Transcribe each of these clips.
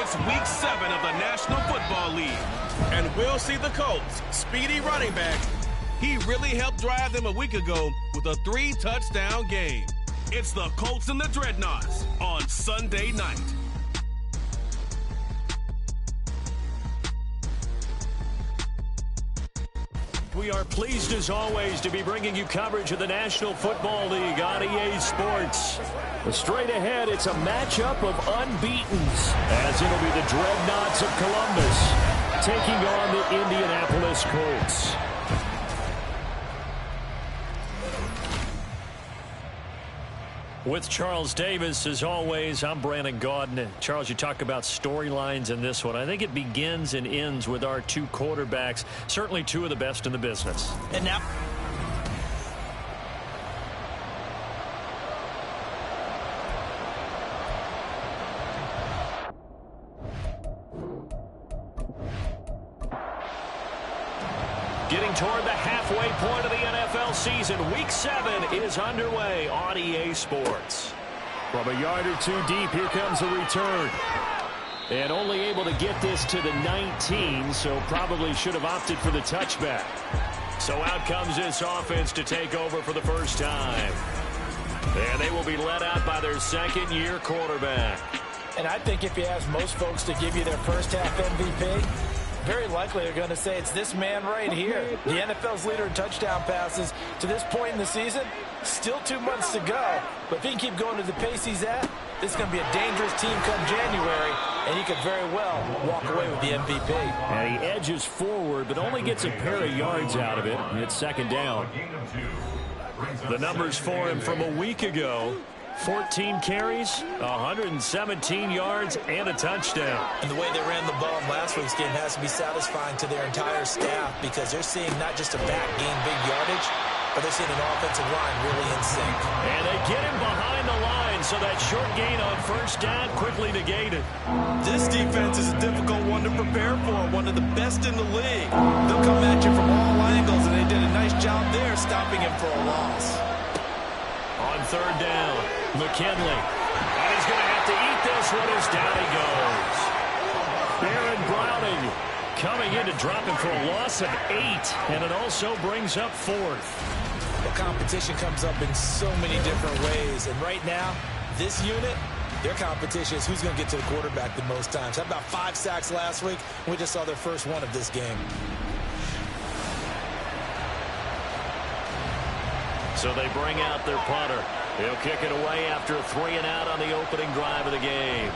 It's Week 7 of the National Football League. And we'll see the Colts' speedy running back. He really helped drive them a week ago with a 3-touchdown game. It's the Colts and the Dreadnoughts on Sunday night. We are pleased, as always, to be bringing you coverage of the National Football League on EA Sports. Straight ahead, it's a matchup of unbeatens, as it'll be the Dreadnoughts of Columbus taking on the Indianapolis Colts. With Charles Davis, as always, I'm Brandon Gaudin. Charles, you talk about storylines in this one. I think it begins and ends with our two quarterbacks, certainly two of the best in the business. And now, getting toward the halfway point of the NFL season, Week 7 is underway on EA Sports. From a yard or two deep, here comes a return. And only able to get this to the 19, so probably should have opted for the touchback. So out comes this offense to take over for the first time. And they will be led out by their second-year quarterback. and I think if you ask most folks to give you their first half MVP, very likely they're going to say it's this man right here. The NFL's leader in touchdown passes to this point in the season. Still 2 months to go. But if he can keep going to the pace he's at, this is going to be a dangerous team come January, and he could very well walk away with the MVP. And he edges forward, but only gets a pair of yards out of it. It's second down. The numbers for him from a week ago: 14 carries, 117 yards, and a touchdown. And the way they ran the ball in last week's game has to be satisfying to their entire staff, because they're seeing not just a back gain big yardage, but they're seeing an offensive line really in sync. And they get him behind the line, so that short gain on first down quickly negated. This defense is a difficult one to prepare for, one of the best in the league. They'll come at you from all angles, and they did a nice job there stopping him for a loss. On third down, McKinley. And he's going to have to eat this one as down he goes. Baron Browning coming in to drop him for a loss of 8, and it also brings up fourth. The competition comes up in so many different ways, and right now, this unit, their competition is who's going to get to the quarterback the most times. How about 5 sacks last week? We just saw their first one of this game. So they bring out their punter. He'll kick it away after a 3-and-out on the opening drive of the game.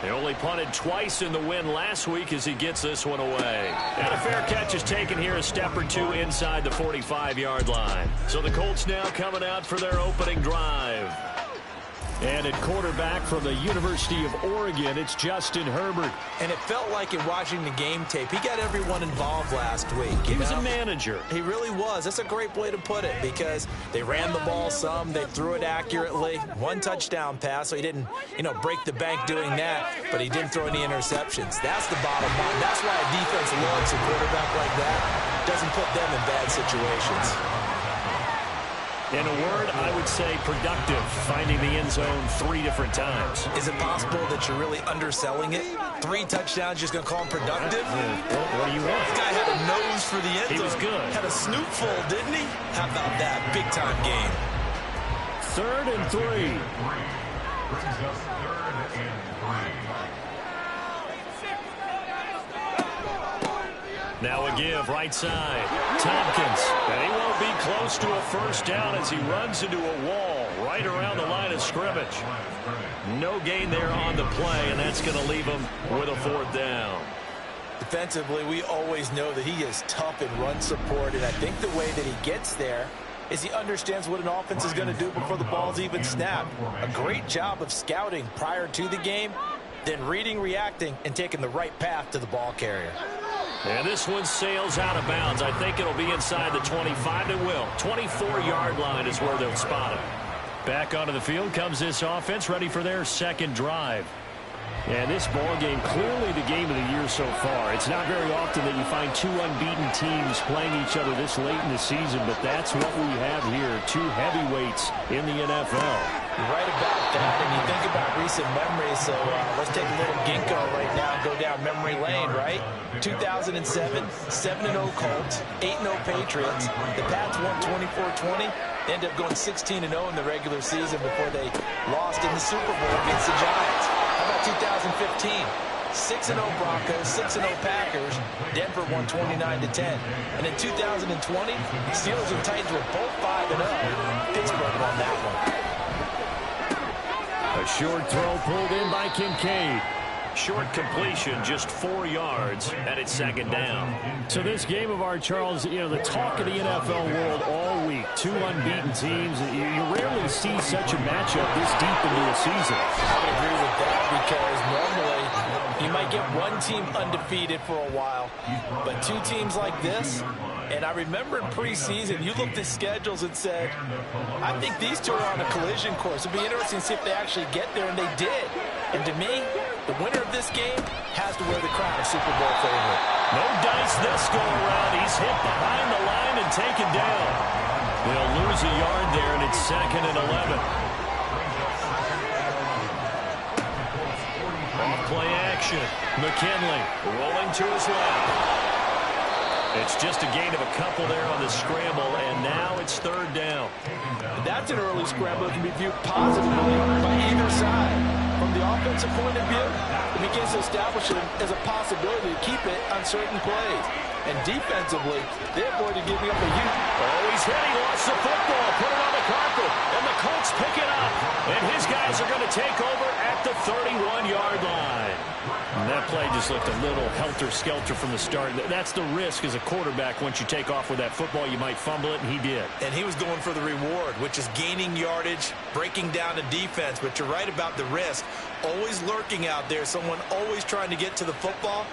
They only punted twice in the win last week as he gets this one away. And a fair catch is taken here a step or two inside the 45-yard line. So the Colts now coming out for their opening drive. And at quarterback from the University of Oregon, it's Justin Herbert. And it felt like in watching the game tape, he got everyone involved last week. He was a manager. He really was. That's a great way to put it, because they ran the ball some, they threw it accurately. 1 touchdown pass, so he didn't, break the bank doing that, but he didn't throw any interceptions. That's the bottom line. That's why a defense loves a quarterback like that. Doesn't put them in bad situations. In a word, I would say productive, finding the end zone 3 different times. Is it possible that you're really underselling it? 3 touchdowns, just going to call him productive? What do you want? This guy had a nose for the end zone. He was good. Had a snootful, didn't he? How about that? Big-time game. 3rd and 3. Now a give, right side. Tompkins, and he won't be close to a first down as he runs into a wall right around the line of scrimmage. No gain there on the play, and that's going to leave him with a 4th down. Defensively, we always know that he is tough in run support, and I think the way that he gets there is he understands what an offense is going to do before the ball's even snapped. A great job of scouting prior to the game, then reading, reacting, and taking the right path to the ball carrier. And this one sails out of bounds. I think it'll be inside the 25. It will. 24-yard line is where they'll spot it. Back onto the field comes this offense, ready for their second drive. And this ball game, clearly the game of the year so far. It's not very often that you find 2 unbeaten teams playing each other this late in the season, but that's what we have here. 2 heavyweights in the NFL. You're right about that, and you think about recent memories, so let's take a little ginkgo right now and go down memory lane, right? 2007, 7-0 Colts, 8-0 Patriots. The Pats won 24-20, ended up going 16-0 in the regular season before they lost in the Super Bowl against the Giants. How about 2015? 6-0 Broncos, 6-0 Packers. Denver won 29-10. And in 2020, Steelers and Titans were both 5-0. Pittsburgh won that one. A short throw pulled in by Kincaid. Short completion, just 4 yards, and it's second down. So this game of ours, Charles, you know, the talk of the NFL world all week. 2 unbeaten teams. You rarely see such a matchup this deep into a season. I would agree with that because normally you might get one team undefeated for a while, but 2 teams like this, and I remember in preseason, you looked at schedules and said, I think these 2 are on a collision course. It'd be interesting to see if they actually get there, and they did. And to me, the winner of this game has to wear the crown of Super Bowl favorite. No dice this go around. He's hit behind the line and taken down. They'll lose a yard there, and it's 2nd and 11. Off play action. McKinley rolling to his left. It's just a gain of a couple there on the scramble, and now it's 3rd down. That's an early scramble that can be viewed positively by either side. From the offensive point of view, it begins to establish it as a possibility to keep it on certain plays. And defensively, they avoided giving up a huge... Oh, he's hit. He lost the football. Put it on the carpet. And the Colts pick it up. And his guys are going to take over at the 31-yard line. And that play just looked a little helter-skelter from the start. That's the risk as a quarterback. Once you take off with that football, you might fumble it, and he did. And he was going for the reward, which is gaining yardage, breaking down the defense. But you're right about the risk. Always lurking out there, someone always trying to get to the football.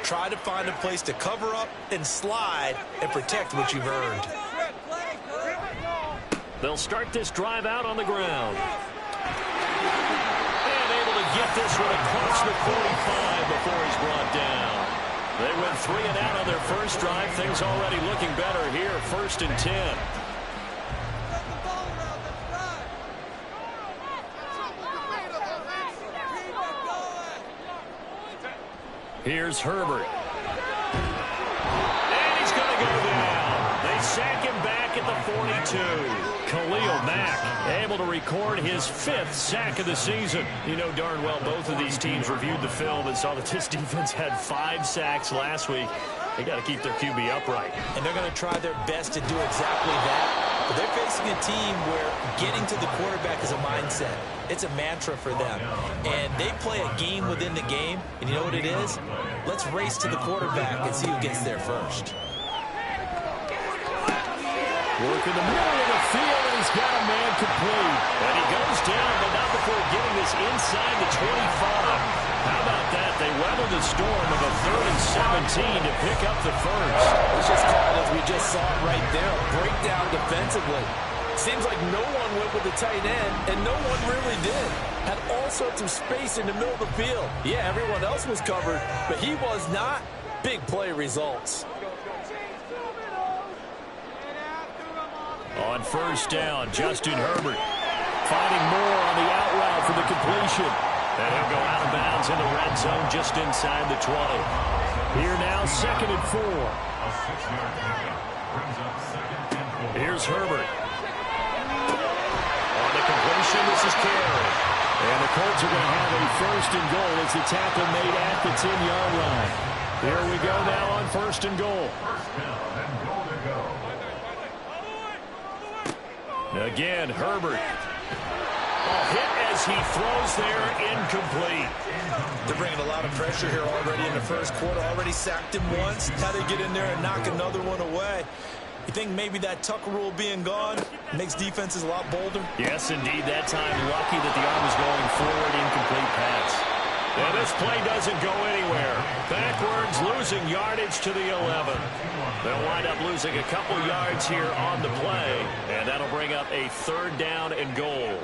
Try to find a place to cover up and slide and protect what you've earned. They'll start this drive out on the ground. And able to get this one across the 45 before he's brought down. They went 3 and out on their first drive. Things already looking better here. 1st and 10. Here's Herbert. And he's going to go down. They sack him back at the 42. Khalil Mack able to record his 5th sack of the season. You know darn well both of these teams reviewed the film and saw that this defense had 5 sacks last week. They got to keep their QB upright. And they're going to try their best to do exactly that. But they're facing a team where getting to the quarterback is a mindset. It's a mantra for them. And they play a game within the game. And you know what it is? Let's race to the quarterback and see who gets there first. Work in the middle of the field, and he's got a man complete. And he goes down, but not before getting this inside the 25. How about that? They weathered the storm of a 3rd and 17 to pick up the first. Let's just call it as we just saw it right there. A breakdown defensively. Seems like no one went with the tight end, and no one really did. Had all sorts of space in the middle of the field. Yeah, everyone else was covered, but he was not. Big play results. On 1st down, Justin Herbert finding Moore on the out route for the completion. And he'll go out of bounds in the red zone just inside the 20. Here now, 2nd and 4. Here's Herbert. On the completion, this is Carey. And the Colts are going to have a 1st and goal as the tackle made at the 10-yard line. Here we go now on 1st and goal. Again, Herbert. Hit as he throws there, incomplete. They're bringing a lot of pressure here already in the first quarter. Already sacked him once. How they get in there and knock another one away. You think maybe that tuck rule being gone makes defenses a lot bolder? Yes, indeed. That time, lucky that the arm was going forward, incomplete pass. And this play doesn't go anywhere. Backwards, losing yardage to the 11. They'll wind up losing a couple yards here on the play, and that'll bring up a 3rd down and goal.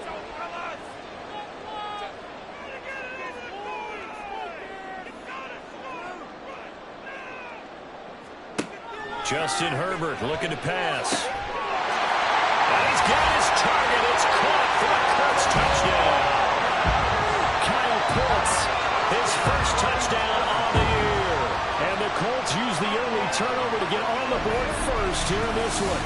Justin Herbert looking to pass. And he's got his target. It's caught for the Colts touchdown. Kyle Pitts, his first touchdown on the year. And the Colts use the early turnover to get on the board first here in this one.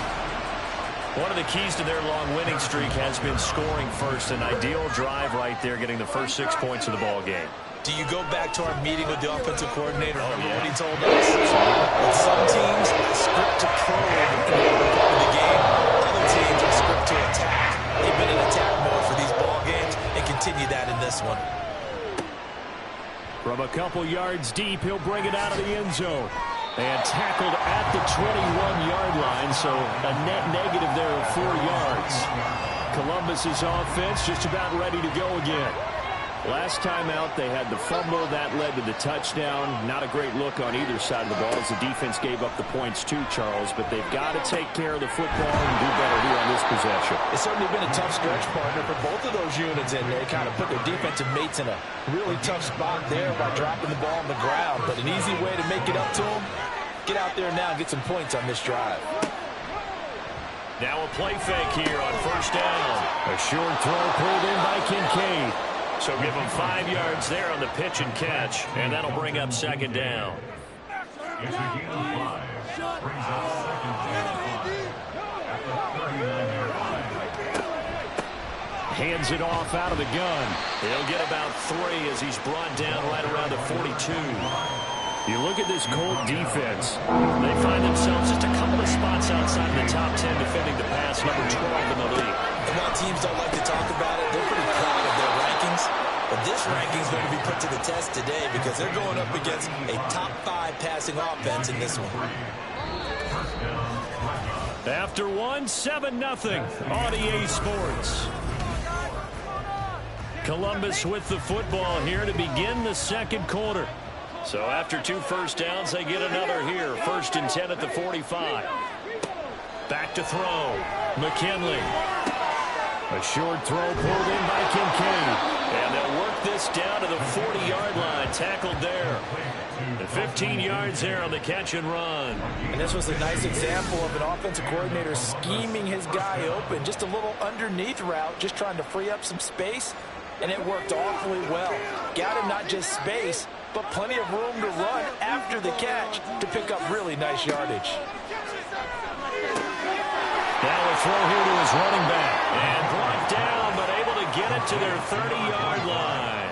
One of the keys to their long winning streak has been scoring first. An ideal drive right there, getting the first 6 points of the ball game. Do you go back to our meeting with the offensive coordinator? Remember what he told us? With some teams, a script to probe in the early part of the game. Other teams, a script to attack. They've been in attack mode for these ball games and continue that in this one. From a couple yards deep, he'll bring it out of the end zone. And tackled at the 21-yard line, so a net negative there of 4 yards. Columbus's offense just about ready to go again. Last time out, they had the fumble. That led to the touchdown. Not a great look on either side of the ball as the defense gave up the points too, Charles. But they've got to take care of the football and do better here on this possession. It's certainly been a tough stretch, partner, for both of those units, and they kind of put their defensive mates in a really tough spot there by dropping the ball on the ground. But an easy way to make it up to them, get out there now and get some points on this drive. Now a play fake here on first down. A short throw pulled in by Kincaid. So give them 5 yards there on the pitch and catch, and that'll bring up second down. Hands it off out of the gun. He'll get about 3 as he's brought down right around the 42. You look at this Colt defense. They find themselves just a couple of spots outside the top 10 defending the pass, number 12 in the league. And while teams don't like to talk about it, they're pretty proud of their rankings. But this ranking is going to be put to the test today because they're going up against a top 5 passing offense in this one. After one, 7-0 on EA Sports. Columbus with the football here to begin the second quarter. So after 2 first downs, they get another here. 1st and 10 at the 45. Back to throw. McKinley. A short throw pulled in by Kincaid. And they'll work this down to the 40-yard line. Tackled there. And 15 yards there on the catch and run. And this was a nice example of an offensive coordinator scheming his guy open. Just a little underneath route, just trying to free up some space. And it worked awfully well. Got him not just space, but plenty of room to run after the catch to pick up really nice yardage. Now a throw here to his running back. And brought down, but able to get it to their 30-yard line.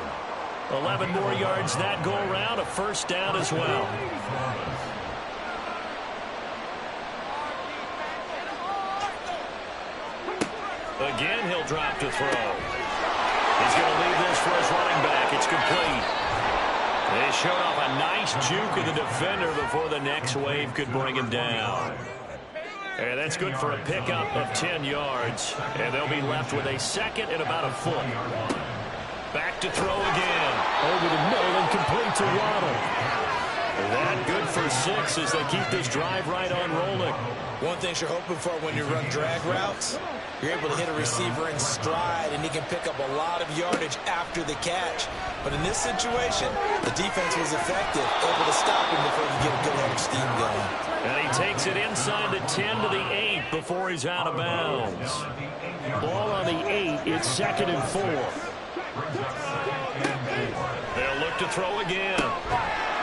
11 more yards that go around, a first down as well. Again, he'll drop to throw. He's going to leave this for his running back. It's complete. They showed off a nice juke of the defender before the next wave could bring him down. And that's good for a pickup of 10 yards. And they'll be left with a second and about a foot. Back to throw again. Over the middle and complete to Waddle. That good for 6 as they keep this drive right on rolling. One thing you're hoping for when you run drag routes, you're able to hit a receiver in stride, and he can pick up a lot of yardage after the catch. But in this situation, the defense was effective, able to stop him before he could get a good head of steam going. And he takes it inside the 10 to the 8 before he's out of bounds. Ball on the 8, it's 2nd and 4. They'll look to throw again.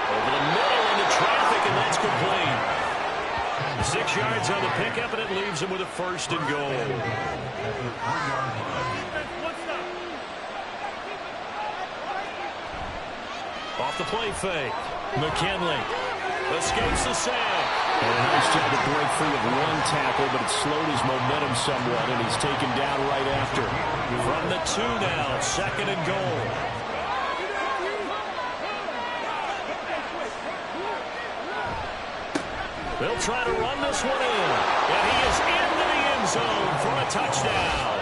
Over the middle into traffic, and that's complete. 6 yards on the pickup, and it leaves him with a 1st and goal. Off the play fake. McKinley escapes the sack. And a nice job to break free of one tackle, but it slowed his momentum somewhat, and he's taken down right after. From the 2 now, 2nd and goal. They'll try to run this one in. And he is into the end zone for a touchdown.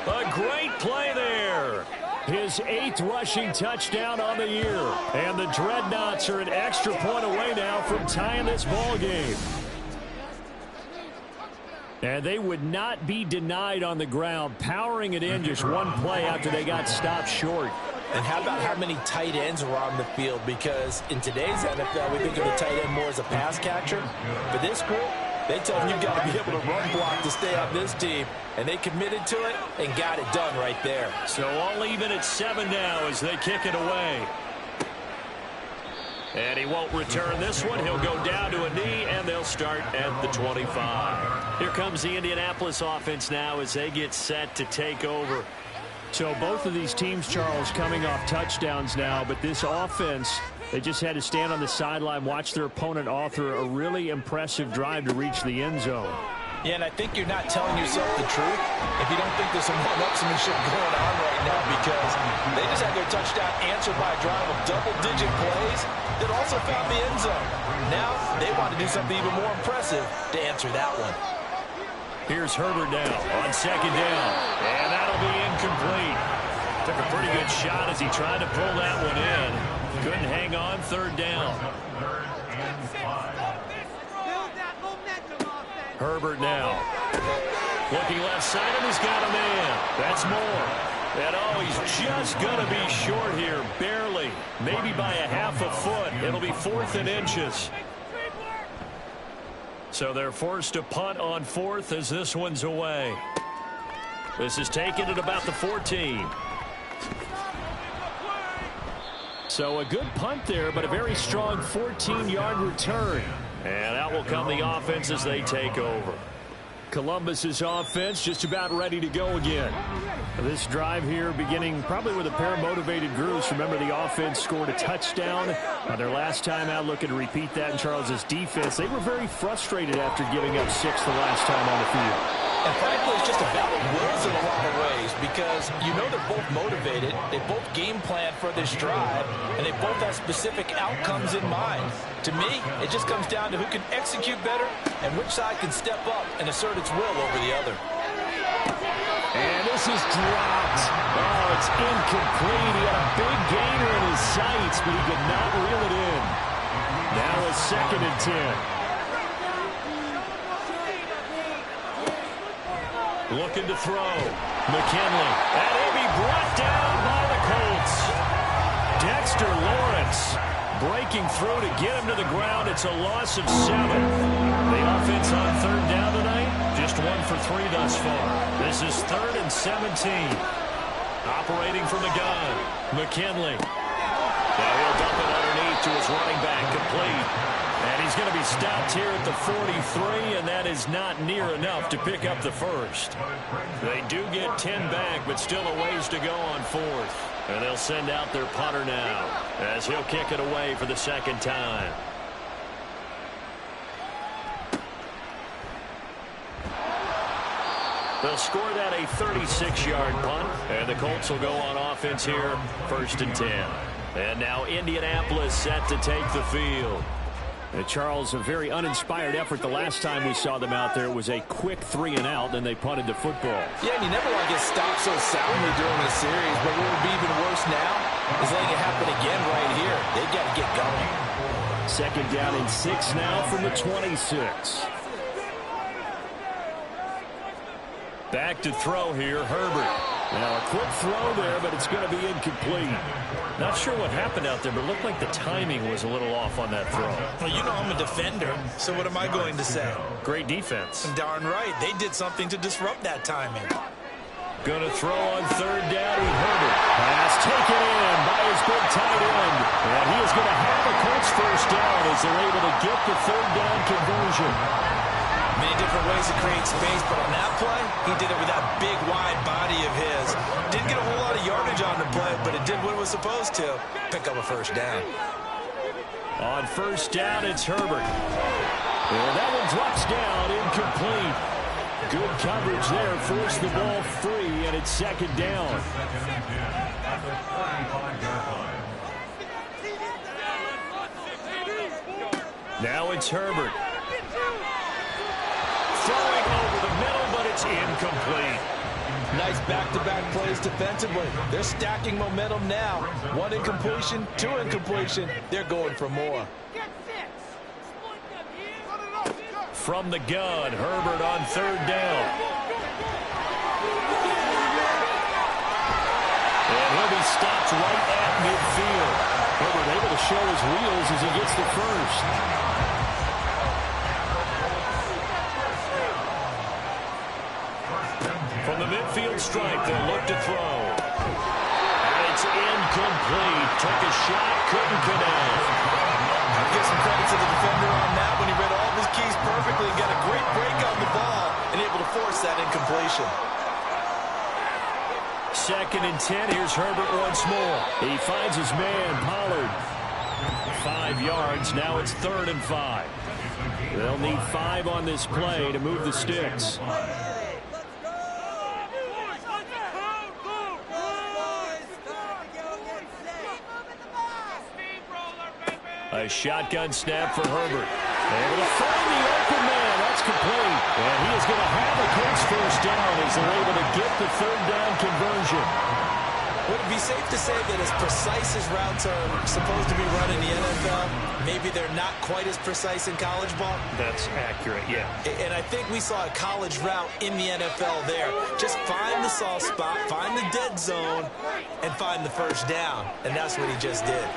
A great play there. His 8th rushing touchdown on the year. And the Dreadnoughts are an extra point away now from tying this ball game. And they would not be denied on the ground, powering it in just one play after they got stopped short. And how about how many tight ends were on the field? Because in today's NFL, we think of the tight end more as a pass catcher. For this group, They tell them you've got to be able to run block to stay on this team. And they committed to it and got it done right there. So all even at 7 now as they kick it away. And he won't return this one. He'll go down to a knee, and they'll start at the 25. Here comes the Indianapolis offense now as they get set to take over. So both of these teams, Charles, coming off touchdowns now, but this offense, they just had to stand on the sideline, watch their opponent author a really impressive drive to reach the end zone. Yeah, and I think you're not telling yourself the truth if you don't think there's some one-upsmanship going on right now, because they just had their touchdown answered by a drive of double-digit plays that also found the end zone. Now they want to do something even more impressive to answer that one. Here's Herbert now on 2nd down, and that'll be incomplete. Took a pretty good shot as he tried to pull that one in. Couldn't hang on 3rd down. Herbert now. Looking left side, and he's got a man. That's more. And oh, he's just going to be short here, barely. Maybe by a half a foot. It'll be 4th and inches. So they're forced to punt on 4th as this one's away. This is taken at about the 14. So a good punt there, but a very strong 14-yard return. And out will come the offense as they take over. Columbus's offense just about ready to go again. This drive here beginning probably with a pair of motivated groups. Remember, the offense scored a touchdown their last time out, looking to repeat that in Charles's defense. They were very frustrated after giving up 6 the last time on the field. And frankly, it's just a battle of wills in a lot of ways, because you know they're both motivated, they both game plan for this drive, and they both have specific outcomes in mind. To me, it just comes down to who can execute better and which side can step up and assert its will over the other. And this is dropped. Oh, it's incomplete. He had a big gainer in his sights, but he could not reel it in. Now a 2nd and 10. Looking to throw. McKinley. And he'll be brought down by the Colts. Dexter Lawrence breaking through to get him to the ground. It's a loss of 7. The offense on 3rd down tonight, just 1 for 3 thus far. This is 3rd and 17. Operating from the gun. McKinley. Now he'll dump it underneath to his running back, complete. And he's going to be stopped here at the 43, and that is not near enough to pick up the 1st. They do get 10 back, but still a ways to go on 4th. And they'll send out their punter now as he'll kick it away for the 2nd time. They'll score that a 36-yard punt, and the Colts will go on offense here, 1st and 10. And now Indianapolis set to take the field. And Charles, a very uninspired effort the last time we saw them out there. It was a quick 3 and out, then they punted the football. Yeah, and you never want to get stopped so soundly during this series, but what would be even worse now is letting it happen again right here. They got to get going. 2nd down and 6 now from the 26. Back to throw here, Herbert. Now a quick throw there, but it's going to be incomplete. Not sure what happened out there, but it looked like the timing was a little off on that throw. Well, you know I'm a defender, so what am I going to say? Great defense. Darn right. They did something to disrupt that timing. Going to throw on 3rd down with Herbert. Pass taken in by his big tight end. And he is going to have a Colts 1st down as they're able to get the 3rd down conversion. Many different ways to create space, but on that play, he did it with that big, wide body of his. Didn't get a whole lot of yardage on the play, but it did what it was supposed to. Pick up a 1st down. On 1st down, it's Herbert. And that one drops down, incomplete. Good coverage there, forced the ball free, and it's 2nd down. Now it's Herbert. Throwing over the middle, but it's incomplete. Nice back-to-back plays defensively. They're stacking momentum now. 1 incompletion, 2 incompletion. They're going for more. From the gun, Herbert on 3rd down. And he'll be stopped right at midfield. Herbert able to show his wheels as he gets the 1st. From the midfield stripe, they'll look to throw. And it's incomplete. Took a shot, couldn't connect. I'll give some credit to the defender on that when he read all of his keys perfectly and got a great break on the ball and able to force that incompletion. 2nd and 10. Here's Herbert once more. He finds his man, Pollard. 5 yards. Now it's 3rd and 5. They'll need 5 on this play to move the sticks. A shotgun snap for Herbert. Able to find the open man. That's complete. And he is going to have a Colts first down as they're able to get the 3rd down conversion. Would it be safe to say that as precise as routes are supposed to be run in the NFL, maybe they're not quite as precise in college ball? That's accurate, yeah. And I think we saw a college route in the NFL there. Just find the soft spot, find the dead zone, and find the first down. And that's what he just did.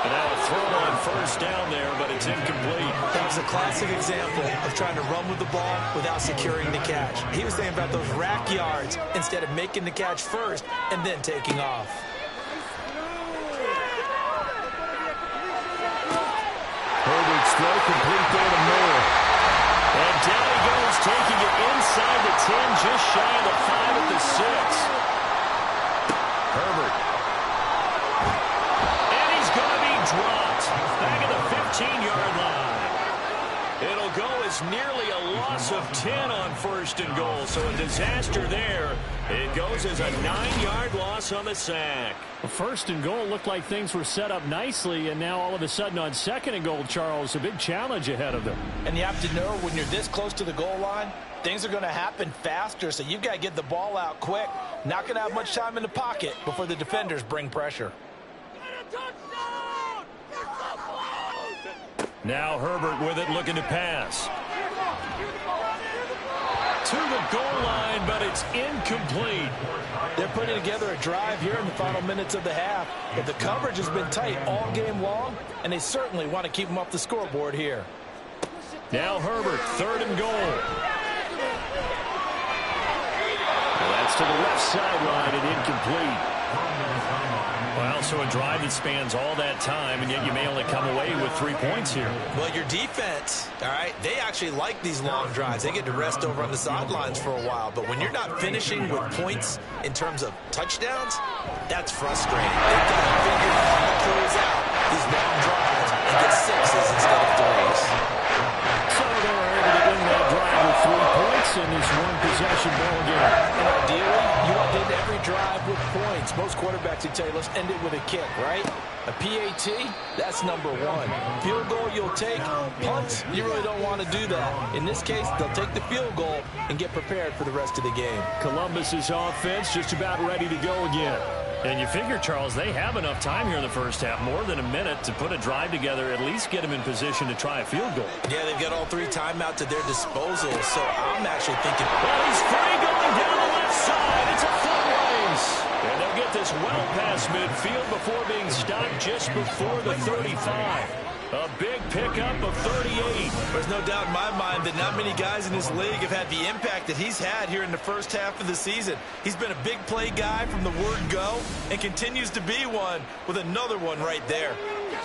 And now a throw on first down there, but it's incomplete. That was a classic example of trying to run with the ball without securing the catch. He was thinking about those rack yards instead of making the catch first and then taking off. Herbert's throw complete there to Moore. And down he goes, taking it inside the 10, just shy of the 5 at the 6. Herbert. Dropped back at the 15-yard line. It'll go as nearly a loss of 10 on 1st and goal. So a disaster there. It goes as a 9-yard loss on the sack. 1st and goal looked like things were set up nicely, and now all of a sudden on 2nd and goal, Charles, a big challenge ahead of them. And you have to know when you're this close to the goal line, things are going to happen faster, so you've got to get the ball out quick. Not going to have much time in the pocket before the defenders bring pressure. Now Herbert with it, looking to pass. To the goal line, but it's incomplete. They're putting together a drive here in the final minutes of the half. But the coverage has been tight all game long, and they certainly want to keep them off the scoreboard here. Now Herbert, 3rd and goal. Well, that's to the left sideline and incomplete. Well, so a drive that spans all that time, and yet you may only come away with 3 points here. Well, your defense, all right, they actually like these long drives. They get to rest over on the sidelines for a while. But when you're not finishing with points in terms of touchdowns, that's frustrating. They've got to figure out how to close out these long drives and get 6s instead of 3s. So they were able to win that drive with 3 points in this one-possession ball game. And ideally, you want to end every drive with points. Most quarterbacks would tell you, let's end it with a kick, right? A PAT, that's number 1. Field goal you'll take. Punts, you really don't want to do that. In this case, they'll take the field goal and get prepared for the rest of the game. Columbus's offense just about ready to go again. And you figure, Charles, they have enough time here in the first half, more than a minute, to put a drive together, at least get them in position to try a field goal. Yeah, they've got all 3 timeouts at their disposal, so I'm actually thinking... Well, he's free going down the left side. It's a foot race. And they'll get this well past midfield before being stopped just before the 35. A big pickup of 38. There's no doubt in my mind that not many guys in this league have had the impact that he's had here in the first half of the season. He's been a big play guy from the word go and continues to be one with another one right there.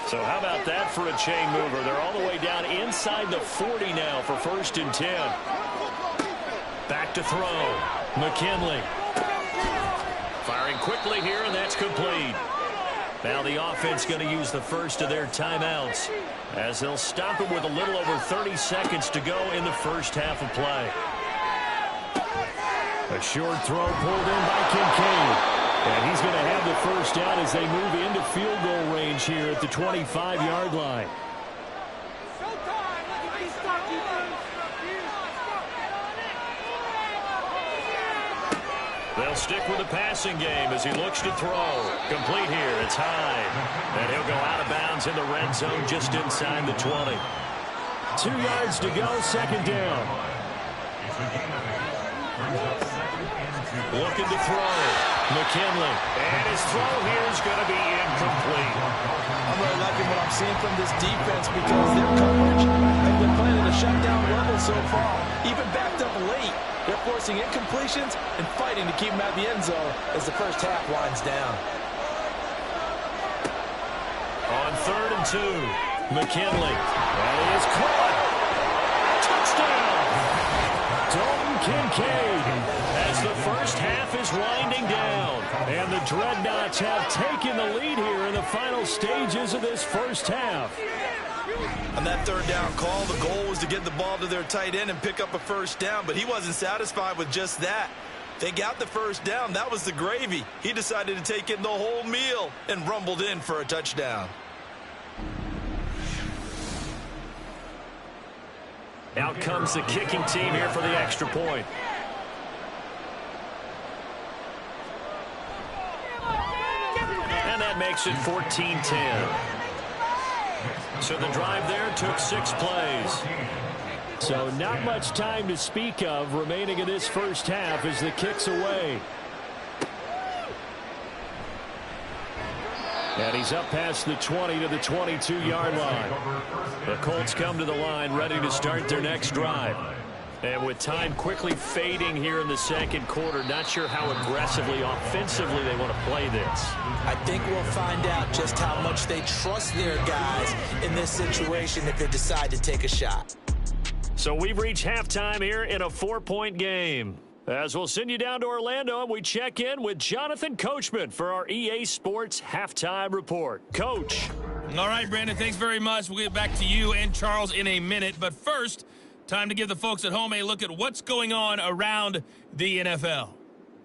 So how about that for a chain mover? They're all the way down inside the 40 now for 1st and 10. Back to throw. McKinley. Firing quickly here, and that's complete. Now the offense going to use the first of their timeouts as they'll stop it with a little over 30 seconds to go in the first half of play. A short throw pulled in by Kincaid. And he's going to have the first down as they move into field goal range here at the 25-yard line. They'll stick with the passing game as he looks to throw. Complete here. It's high. And he'll go out of bounds in the red zone just inside the 20. 2 yards to go, 2nd down. Looking to throw. McKinley. And his throw here is going to be incomplete. I'm really liking what I'm seeing from this defense because their coverage has been playing at a shutdown level so far. Even backed up late, They're forcing incompletions and fighting to keep them out of the end zone as the first half winds down. On 3rd and 2, McKinley. And he is caught. Touchdown! Dalton Kincaid as the first half is winding down. And the Dreadnoughts have taken the lead here in the final stages of this first half. On that 3rd down call, the goal was to get the ball to their tight end and pick up a first down, but he wasn't satisfied with just that. They got the first down. That was the gravy. He decided to take in the whole meal and rumbled in for a touchdown. Out comes the kicking team here for the extra point. And that makes it 14-10. So the drive there took 6 plays. So not much time to speak of remaining in this first half as the kick's away. And he's up past the 20 to the 22-yard line. The Colts come to the line ready to start their next drive. And with time quickly fading here in the second quarter, not sure how aggressively, offensively they want to play this. I think we'll find out just how much they trust their guys in this situation if they decide to take a shot. So we've reached halftime here in a 4-point game. As we'll send you down to Orlando, and we check in with Jonathan Coachman for our EA Sports Halftime Report. Coach. All right, Brandon, thanks very much. We'll get back to you and Charles in a minute. But first, time to give the folks at home a look at what's going on around the NFL.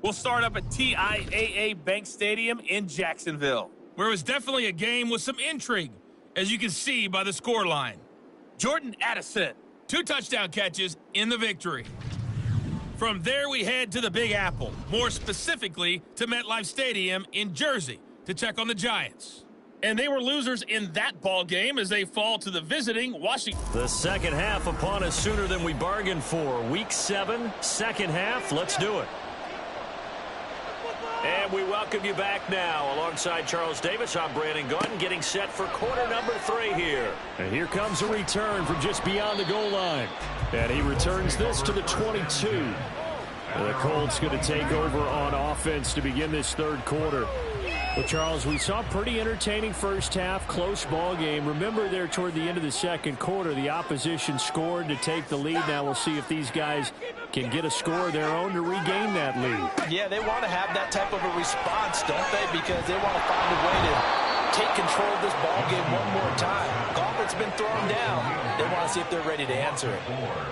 We'll start up at TIAA Bank Stadium in Jacksonville, where it was definitely a game with some intrigue, as you can see by the scoreline. Jordan Addison, 2 touchdown catches in the victory. From there, we head to the Big Apple, more specifically to MetLife Stadium in Jersey to check on the Giants. And they were losers in that ball game as they fall to the visiting Washington. The second half upon us sooner than we bargained for. Week 7, second half. Let's do it. And we welcome you back now. Alongside Charles Davis, I'm Brandon Gaudin, getting set for quarter number 3 here. And here comes a return from just beyond the goal line. And he returns this to the 22. And the Colts going to take over on offense to begin this third quarter. Well, Charles, we saw a pretty entertaining first half, close ball game. Remember there toward the end of the second quarter, the opposition scored to take the lead. Now we'll see if these guys can get a score of their own to regain that lead. Yeah, they want to have that type of a response, don't they? Because they want to find a way to take control of this ball game one more time. Gauntlet's been thrown down. They want to see if they're ready to answer it.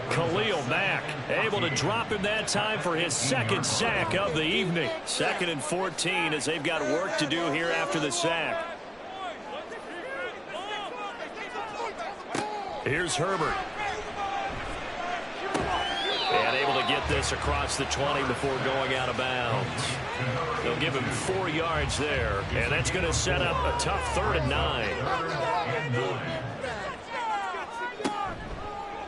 Khalil Mack able to drop him that time for his second sack of the evening. 2nd and 14 as they've got work to do here after the sack. Here's Herbert. And able to get this across the 20 before going out of bounds. They'll give him 4 yards there, and that's going to set up a tough 3rd and 9.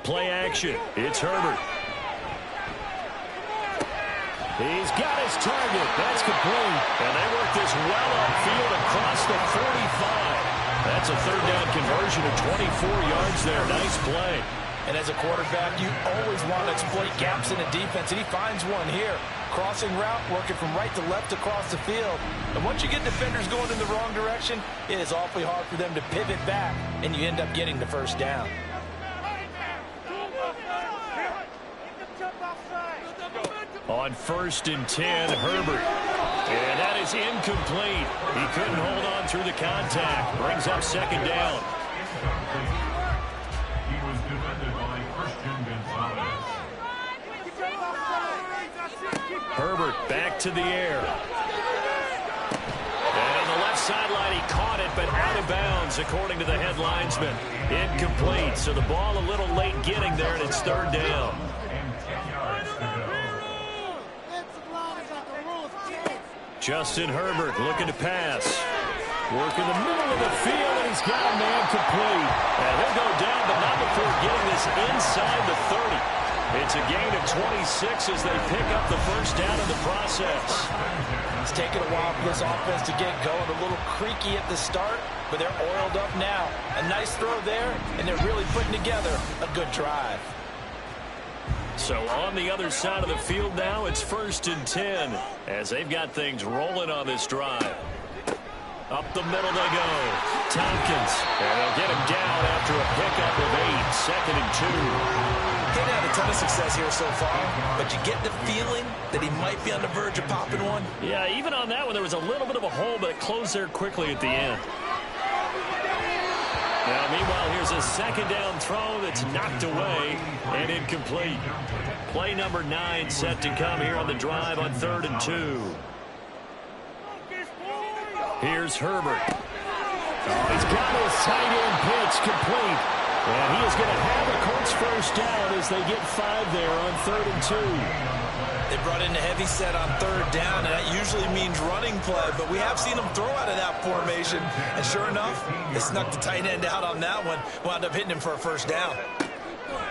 Play action. It's Herbert. He's got his target. That's complete. And they work this well upfield across the 45. That's a 3rd down conversion of 24 yards there. Nice play. And as a quarterback, you always want to exploit gaps in a defense, and he finds one here. Crossing route, working from right to left across the field. And once you get defenders going in the wrong direction, it is awfully hard for them to pivot back, and you end up getting the first down. On 1st and 10, Herbert. And that is incomplete. He couldn't hold on through the contact. Brings up 2nd down. Herbert back to the air. And on the left sideline, he caught it, but out of bounds, according to the head linesman. Incomplete, so the ball a little late getting there, and it's 3rd down. Justin Herbert looking to pass. Work in the middle of the field, and he's got a man complete. And he'll go down, but not before getting this inside the 30. It's a gain of 26 as they pick up the first down in the process. It's taken a while for this offense to get going. A little creaky at the start, but they're oiled up now. A nice throw there, and they're really putting together a good drive. So on the other side of the field now, it's 1st and 10 as they've got things rolling on this drive. Up the middle they go. Tompkins. And they'll get him down after a pickup of 8. 2nd and 2. He had a ton of success here so far, but you get the feeling that he might be on the verge of popping one. Yeah, even on that one, there was a little bit of a hole, but it closed there quickly at the end. Now, meanwhile, here's a 2nd down throw that's knocked away and incomplete. Play number 9 set to come here on the drive on 3rd and 2. Here's Herbert. Oh, he's got his tight end pitch complete. And he is going to have a Colts 1st down as they get 5 there on 3rd and 2. They brought in a heavy set on 3rd down, and that usually means running play, but we have seen them throw out of that formation. And sure enough, they snuck the tight end out on that one, wound up hitting him for a 1st down.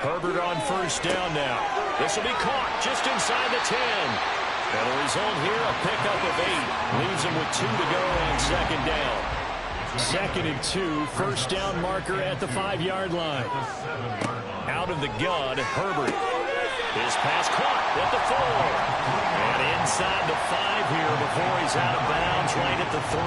Herbert on 1st down now. This will be caught just inside the 10. And the result here, a pickup of 8. Leaves him with 2 to go on 2nd down. 2nd and 2, 1st down marker at the 5-yard line. Out of the gun, Herbert. His pass caught at the 4. And inside the 5 here before he's out of bounds right at the 3.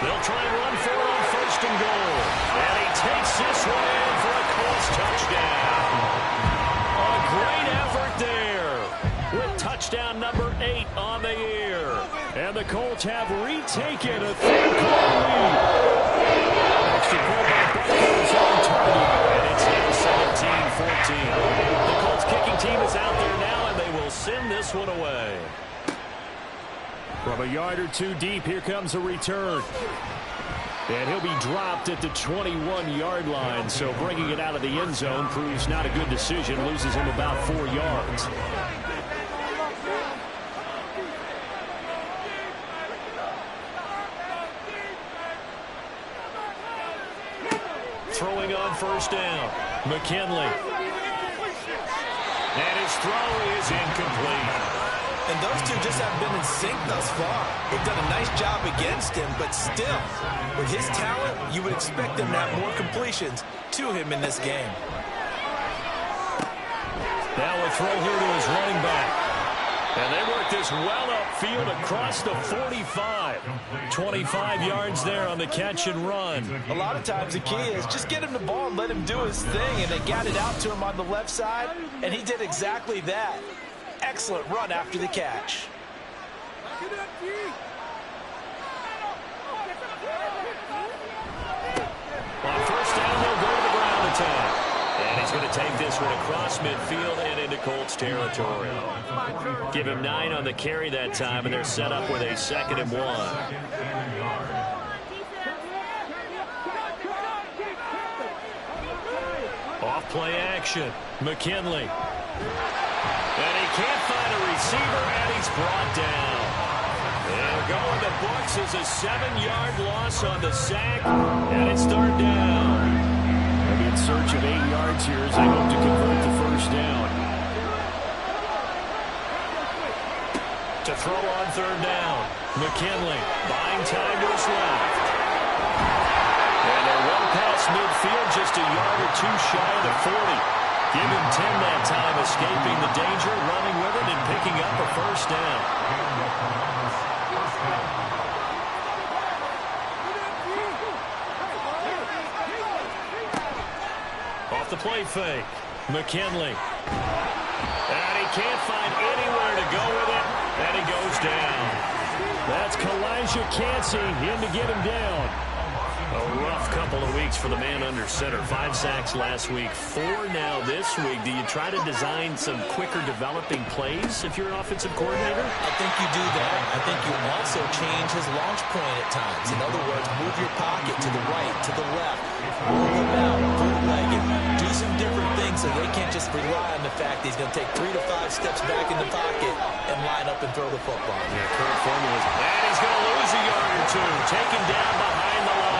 They'll try and run for it on 1st and goal. And he takes this one in for a Colts touchdown. A great effort there with touchdown number 8 on the year. And the Colts have retaken a 3-goal lead. Extra point by Butker is on target. And it's now 17-14. The Colts kicking team is out there now, and they will send this one away. From a yard or 2 deep, here comes a return. And he'll be dropped at the 21-yard line, so bringing it out of the end zone proves not a good decision, loses him about 4 yards. Throwing on 1st down, McKinley. And his throw is incomplete. And those two just haven't been in sync thus far. They've done a nice job against him, but still, with his talent, you would expect them to have more completions to him in this game. Now a throw here to his running back. And they work this well upfield across the 45. 25 yards there on the catch and run. A lot of times the key is just get him the ball and let him do his thing, and they got it out to him on the left side, and he did exactly that. Excellent run after the catch. On 1st down, they'll go to the ground attack. And he's going to take this one across midfield and into Colts territory. Give him 9 on the carry that time, and they're set up with a 2nd and 1. Off play action. McKinley. And he can't find a receiver, and he's brought down. And going to books is a 7-yard loss on the sack, and it's 3rd down. They'll be in search of 8 yards here as they hope to convert the 1st down. To throw on 3rd down, McKinley buying time to his left. And they're one past midfield, just a yard or 2 shy of the 40. Give him 10 that time, escaping the danger, running with it, and picking up a 1st down. Off the play fake, McKinley. And he can't find anywhere to go with it, and he goes down. That's Kalijah Cansey in to get him down. A rough couple of weeks for the man under center. 5 sacks last week, 4 now this week. Do you try to design some quicker developing plays if you're an offensive coordinator? I think you do that. I think you also change his launch point at times. In other words, move your pocket to the right, to the left, roll him out, bootleg, do some different things so they can't just rely on the fact that he's going to take 3 to 5 steps back in the pocket and line up and throw the football. Yeah, current formula is, and he's going to lose a yard or 2. Taken down behind the line.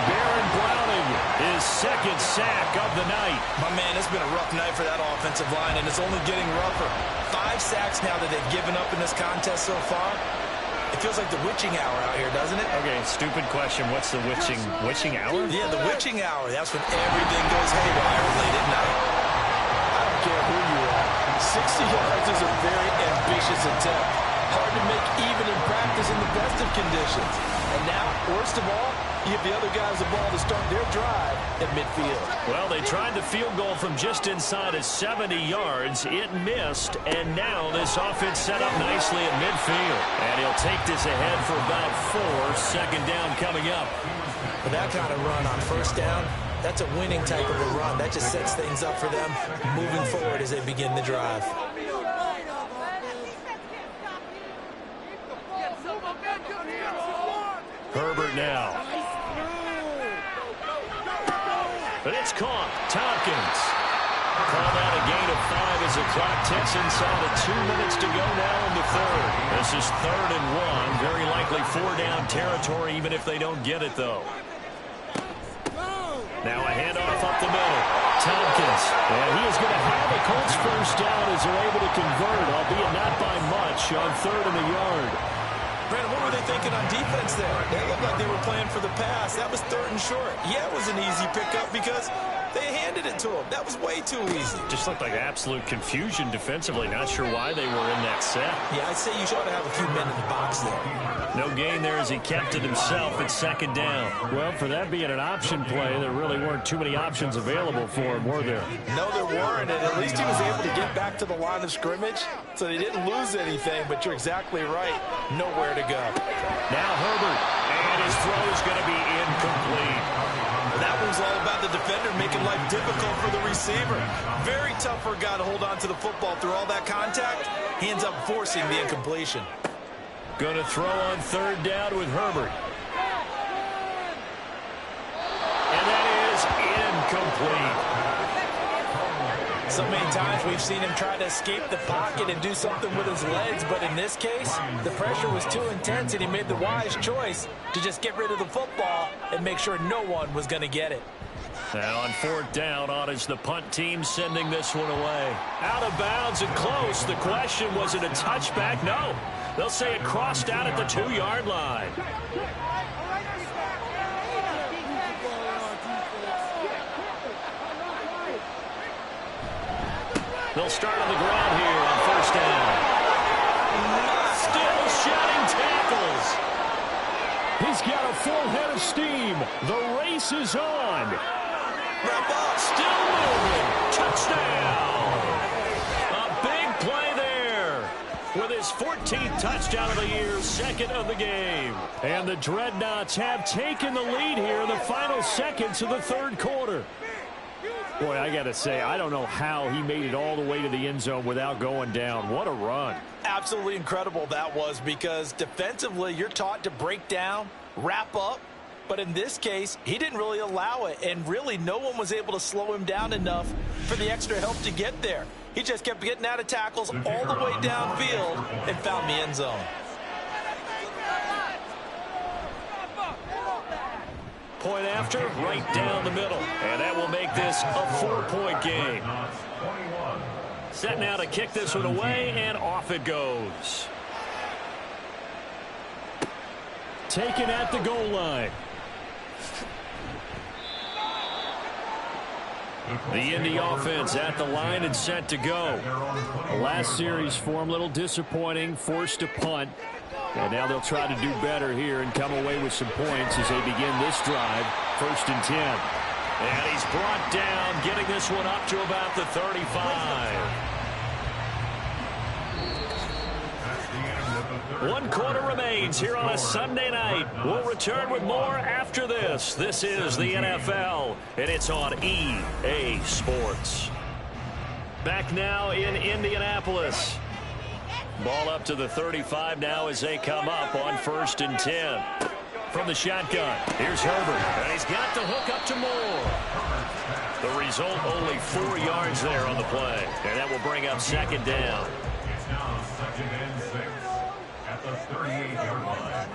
Baron Browning, his 2nd sack of the night. My man, it's been a rough night for that offensive line, and it's only getting rougher. 5 sacks now that they've given up in this contest so far. If feels like the witching hour out here, doesn't it? Okay, stupid question. What's the witching hour? Yeah, the witching hour. That's when everything goes haywire late at night. I don't care who you are. 60 yards is a very ambitious attempt. Hard to make even in practice in the best of conditions. And now, worst of all, you give the other guys the ball to start their drive at midfield. Well, they tried the field goal from just inside of 70 yards. It missed, and now this offense set up nicely at midfield. And he'll take this ahead for about 4. Second down coming up. But that kind of run on first down, that's a winning type of a run. That just sets things up for them moving forward as they begin the drive. Herbert now. But it's caught. Tompkins. Called out a gain of 5 as the clock ticks inside of 2 minutes to go now in the third. This is 3rd and 1. Very likely 4-down territory, even if they don't get it, though. Now a handoff up the middle. Tompkins. And he is going to have a Colts first down as they're able to convert, albeit not by much, on 3rd and a yard. Brandon, what were they thinking on defense there? They looked like they were playing for the pass. That was 3rd and short. Yeah, it was an easy pickup because they handed it to him. That was way too easy. Just looked like absolute confusion defensively. Not sure why they were in that set. Yeah, I'd say you ought to have a few men in the box there. No gain there as he kept it himself at 2nd down. Well, for that being an option play, there really weren't too many options available for him, were there? No, there weren't, and at least he was able to get back to the line of scrimmage, so they didn't lose anything, but you're exactly right. Nowhere to go. Now Herbert, and his throw is going to be incomplete. That one's all about the defender making life difficult for the receiver. Very tough for a guy to hold on to the football through all that contact. He ends up forcing the incompletion. Going to throw on 3rd down with Herbert. And that is incomplete. So many times we've seen him try to escape the pocket and do something with his legs, but in this case, the pressure was too intense and he made the wise choice to just get rid of the football and make sure no one was going to get it. Now on 4th down, on is the punt team sending this one away. Out of bounds and close. The question, was it a touchback? No. They'll say it crossed out at the 2-yard line. They'll start on the ground here on 1st down. Still shedding tackles. He's got a full head of steam. The race is on. Wrap up. Still moving. Touchdown. A big play there with his 14th touchdown of the year, 2nd of the game. And the Dreadnoughts have taken the lead here in the final seconds of the 3rd quarter. Boy, I got to say, I don't know how he made it all the way to the end zone without going down. What a run. Absolutely incredible that was, because defensively you're taught to break down, wrap up, but in this case he didn't really allow it, and really no one was able to slow him down enough for the extra help to get there. He just kept getting out of tackles all the way downfield and found the end zone. Point after, right down the middle. And that will make this a 4-point game. Set now to kick this one away, and off it goes. Taken at the goal line. The Indy offense at the line and set to go. The last series for him, a little disappointing, forced to punt. And now they'll try to do better here and come away with some points as they begin this drive. 1st and 10. And he's brought down, getting this one up to about the 35. 1 quarter remains here on a Sunday night. We'll return with more after this. This is the NFL, and it's on EA Sports. Back now in Indianapolis. Ball up to the 35 now as they come up on 1st and 10. From the shotgun, here's Herbert, and he's got the hook up to Moore. The result, only 4 yards there on the play, and that will bring up 2nd down. It's now 2nd and 6 at the 38-yard line.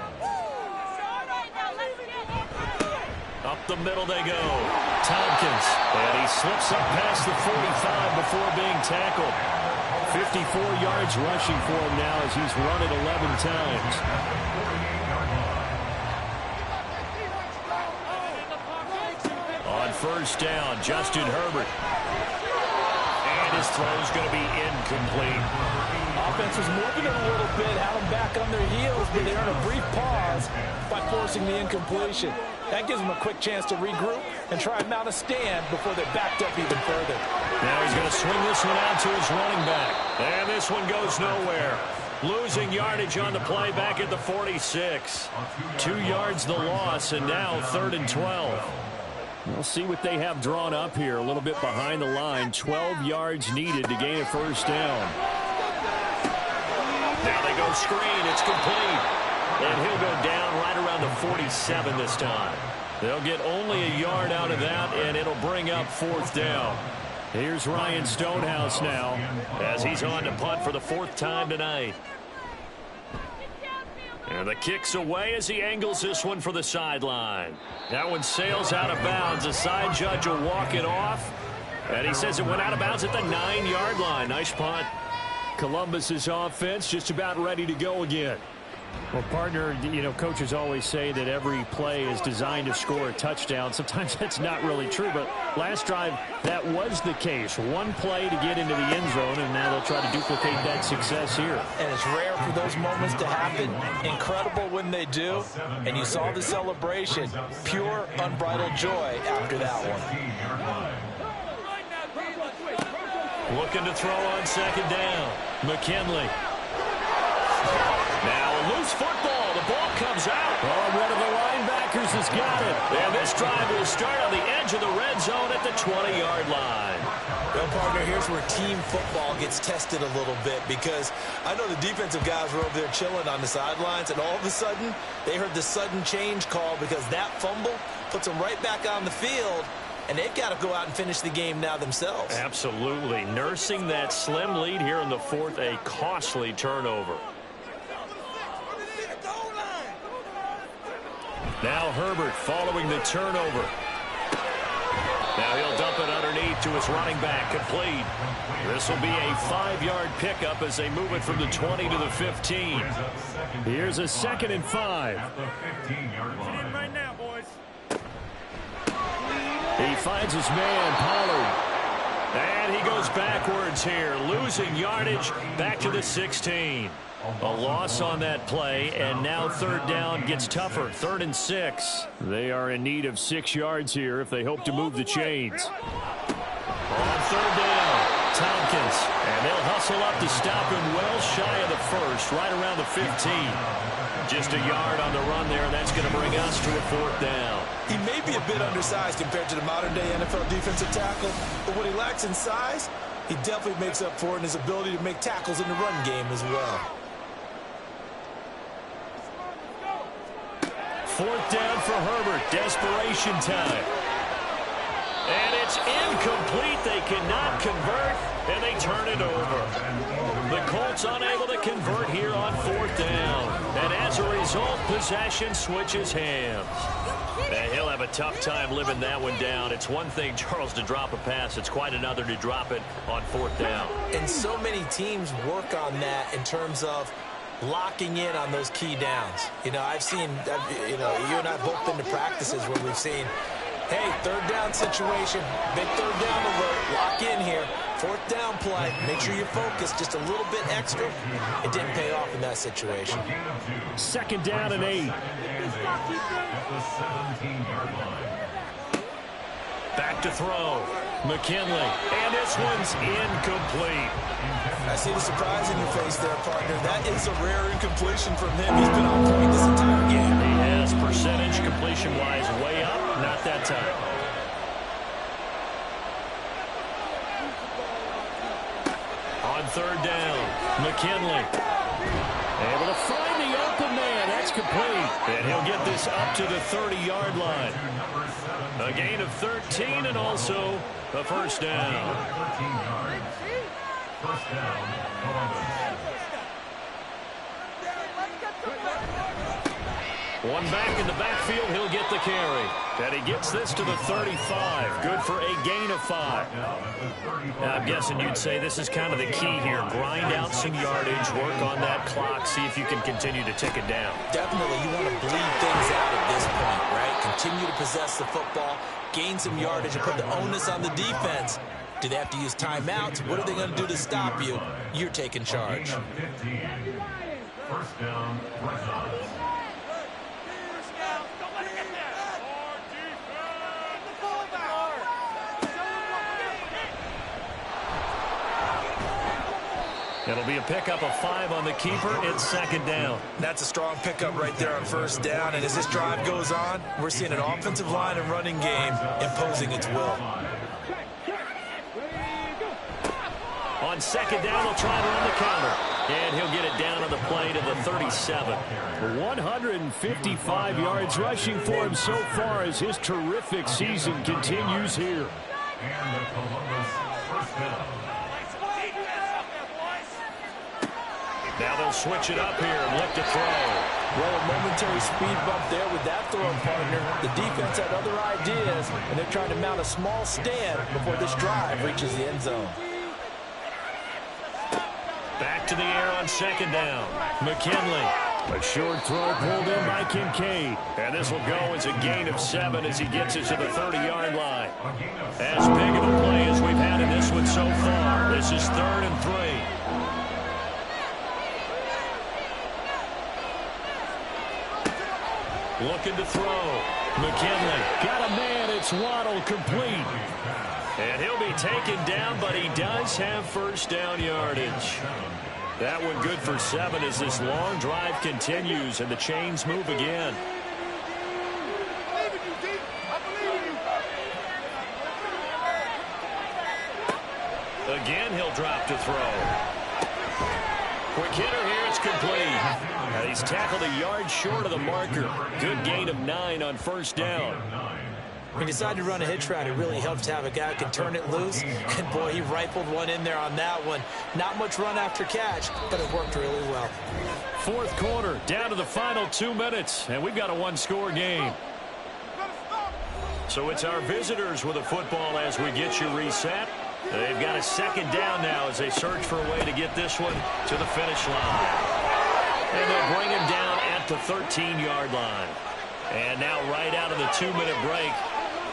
Up the middle they go. Tompkins, and he slips up past the 45 before being tackled. 54 yards rushing for him now as he's run it 11 times. On first down, Justin Herbert. And his throw is going to be incomplete. Offense was moving it a little bit, had them back on their heels, but they earned a brief pause by forcing the incompletion. That gives them a quick chance to regroup and try and mount a stand before they're backed up even further. Now he's going to swing this one out to his running back. And this one goes nowhere. Losing yardage on the play back at the 46. 2 yards the loss, and now 3rd and 12. We'll see what they have drawn up here. A little bit behind the line. 12 yards needed to gain a first down. Now they go screen. It's complete. And he'll go down right around the 47 this time. They'll get only a yard out of that, and it'll bring up 4th down. Here's Ryan Stonehouse now as he's on to punt for the 4th time tonight. And the kick's away as he angles this one for the sideline. That one sails out of bounds. The side judge will walk it off. And he says it went out of bounds at the 9-yard line. Nice punt. Columbus's offense just about ready to go again. Well, partner, you know, coaches always say that every play is designed to score a touchdown. Sometimes that's not really true, but last drive, that was the case. One play to get into the end zone, and now they'll try to duplicate that success here. And it's rare for those moments to happen. Incredible when they do. And you saw the celebration. Pure, unbridled joy after that one. Looking to throw on 2nd down. McKinley. Now a loose football. The ball comes out. Oh, one of the linebackers has got it. And this drive will start on the edge of the red zone at the 20-yard line. Well, partner, here's where team football gets tested a little bit, because I know the defensive guys were over there chilling on the sidelines, and all of a sudden they heard the sudden change call because that fumble puts them right back on the field. And they've got to go out and finish the game now themselves. Absolutely. Nursing that slim lead here in the 4th, a costly turnover. Now Herbert following the turnover. Now he'll dump it underneath to his running back, complete. This will be a 5-yard pickup as they move it from the 20 to the 15. Here's a 2nd and 5. Right now, boys. He finds his man, Pollard. And he goes backwards here, losing yardage back to the 16. A loss on that play, and now 3rd down gets tougher. 3rd and 6. They are in need of 6 yards here if they hope to move the chains. On 3rd down, Tompkins. And they'll hustle up to stop him well shy of the 1st, right around the 15. Just a yard on the run there, and that's going to bring us to a 4th down. He may be a bit undersized compared to the modern-day NFL defensive tackle, but what he lacks in size, he definitely makes up for it in his ability to make tackles in the run game as well. 4th down for Herbert. Desperation time. And it's incomplete. They cannot convert, and they turn it over. The Colts unable to convert here on 4th down. And as a result, possession switches hands. And he'll have a tough time living that one down. It's one thing, Charles, to drop a pass. It's quite another to drop it on 4th down. And so many teams work on that in terms of locking in on those key downs. You know, I've seen, you know, you and I have both been to practices where we've seen, hey, 3rd down situation, big 3rd down alert, lock in here. 4th down play, make sure you focus just a little bit extra. It didn't pay off in that situation. 2nd down and 8. Back to throw. McKinley. And this one's incomplete. I see the surprise in your face there, partner. That is a rare incompletion from him. He's been on point this entire game. He has percentage completion-wise way up. Not that time. On 3rd down, McKinley. Able to find the open man. That's complete. And he'll get this up to the 30-yard line. A gain of 13 and also a first down. First down, Columbus. One back in the backfield, he'll get the carry. And he gets this to the 35. Good for a gain of 5. Now, I'm guessing you'd say this is kind of the key here. Grind out some yardage, work on that clock, see if you can continue to tick it down. Definitely, you want to bleed things out at this point, right? Continue to possess the football, gain some yardage, and put the onus on the defense. Do they have to use timeouts? What are they going to do to stop you? You're taking charge. First down, Reynolds. It'll be a pickup of 5 on the keeper. It's second down. That's a strong pickup right there on first down. And as this drive goes on, we're seeing an offensive line and running game imposing its will. On second down, he'll try to run the counter. And he'll get it down on the play to the 37. 155 yards rushing for him so far as his terrific season continues here. And the Columbus first down. Now they'll switch it up here and look to throw. Well, a momentary speed bump there with that throw partner. The defense had other ideas, and they're trying to mount a small stand before this drive reaches the end zone. Back to the air on second down. McKinley. A short throw pulled in by Kincaid. And this will go as a gain of 7 as he gets it to the 30-yard line. As big of a play as we've had in this one so far. This is 3rd and 3. Looking to throw. McKinley got a man. It's Waddle complete. And he'll be taken down, but he does have first down yardage. That one good for 7 as this long drive continues and the chains move again. Again, he'll drop to throw. Quick hitter here, it's complete. He's tackled a yard short of the marker. Good gain of 9 on first down. When you decide to run a hitch route, it really helps to have a guy who can turn it loose. And boy, he rifled one in there on that one. Not much run after catch, but it worked really well. Fourth quarter, down to the final 2 minutes, and we've got a one-score game. So it's our visitors with a football as we get you reset. They've got a second down now as they search for a way to get this one to the finish line. And they'll bring him down at the 13-yard line. And now right out of the 2-minute break,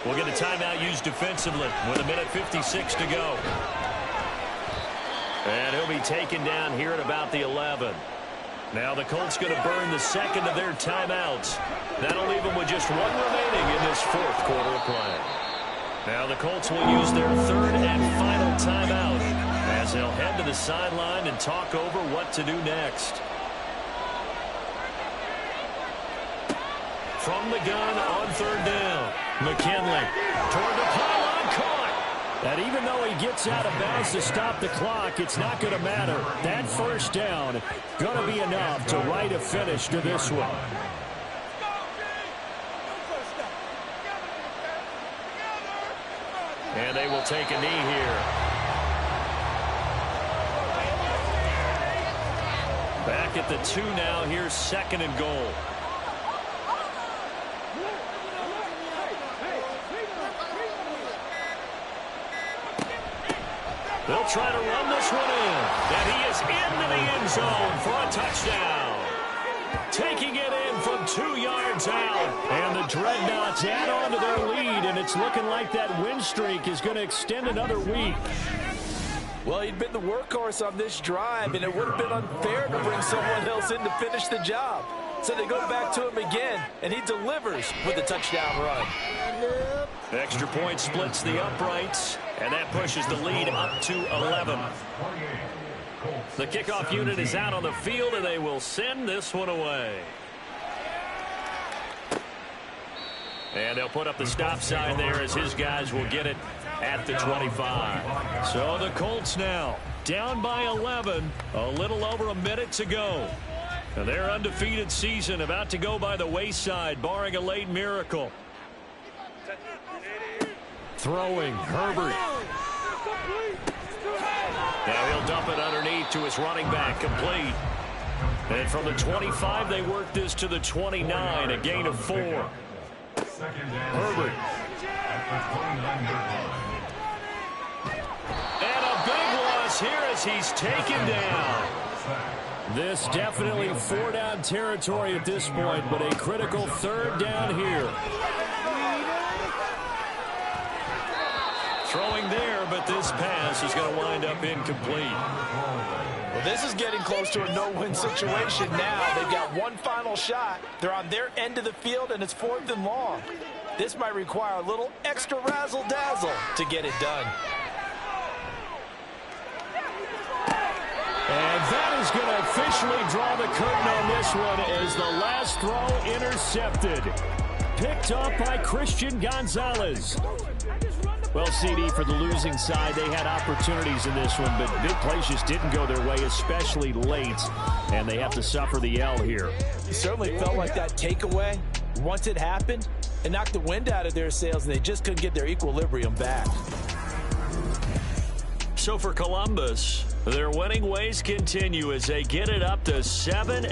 we'll get a timeout used defensively with 1:56 to go. And he'll be taken down here at about the 11. Now the Colts going to burn the second of their timeouts. That'll leave them with just 1 remaining in this fourth quarter of play. Now the Colts will use their 3rd and final timeout as they'll head to the sideline and talk over what to do next. From the gun on 3rd down. McKinley toward the pylon, caught. And even though he gets out of bounds to stop the clock, it's not going to matter. That first down going to be enough to write a finish to this one. And they will take a knee here. Back at the 2 now. Here's 2nd and goal. They'll try to run this one in. And he is into the end zone for a touchdown. Taking it in from 2 yards out. And the Dreadnoughts add on to their lead. And it's looking like that win streak is going to extend another week. Well, he'd been the workhorse on this drive, and it would have been unfair to bring someone else in to finish the job. So they go back to him again, and he delivers with a touchdown run. Extra point splits the uprights, and that pushes the lead up to 11. The kickoff unit is out on the field, and they will send this one away. And they'll put up the stop sign there as his guys will get it at the 25. So the Colts now down by 11, a little over a minute to go. And their undefeated season about to go by the wayside, barring a late miracle. Throwing, Herbert. Now he'll dump it underneath to his running back, complete. And from the 25, they work this to the 29, a gain of 4. Herbert. And a big loss here as he's taken down. This definitely 4-down territory at this point, but a critical 3rd down here. Throwing there, but this pass is going to wind up incomplete. Well, this is getting close to a no-win situation now. They've got one final shot. They're on their end of the field, and it's 4th and long. This might require a little extra razzle-dazzle to get it done. And that is going to officially draw the curtain on this one as the last throw intercepted. Picked up by Christian Gonzalez. Well, CD, for the losing side, they had opportunities in this one, but big plays just didn't go their way, especially late, and they have to suffer the L here. It certainly felt like that takeaway, once it happened, it knocked the wind out of their sails, and they just couldn't get their equilibrium back. So for Columbus, their winning ways continue as they get it up to 7.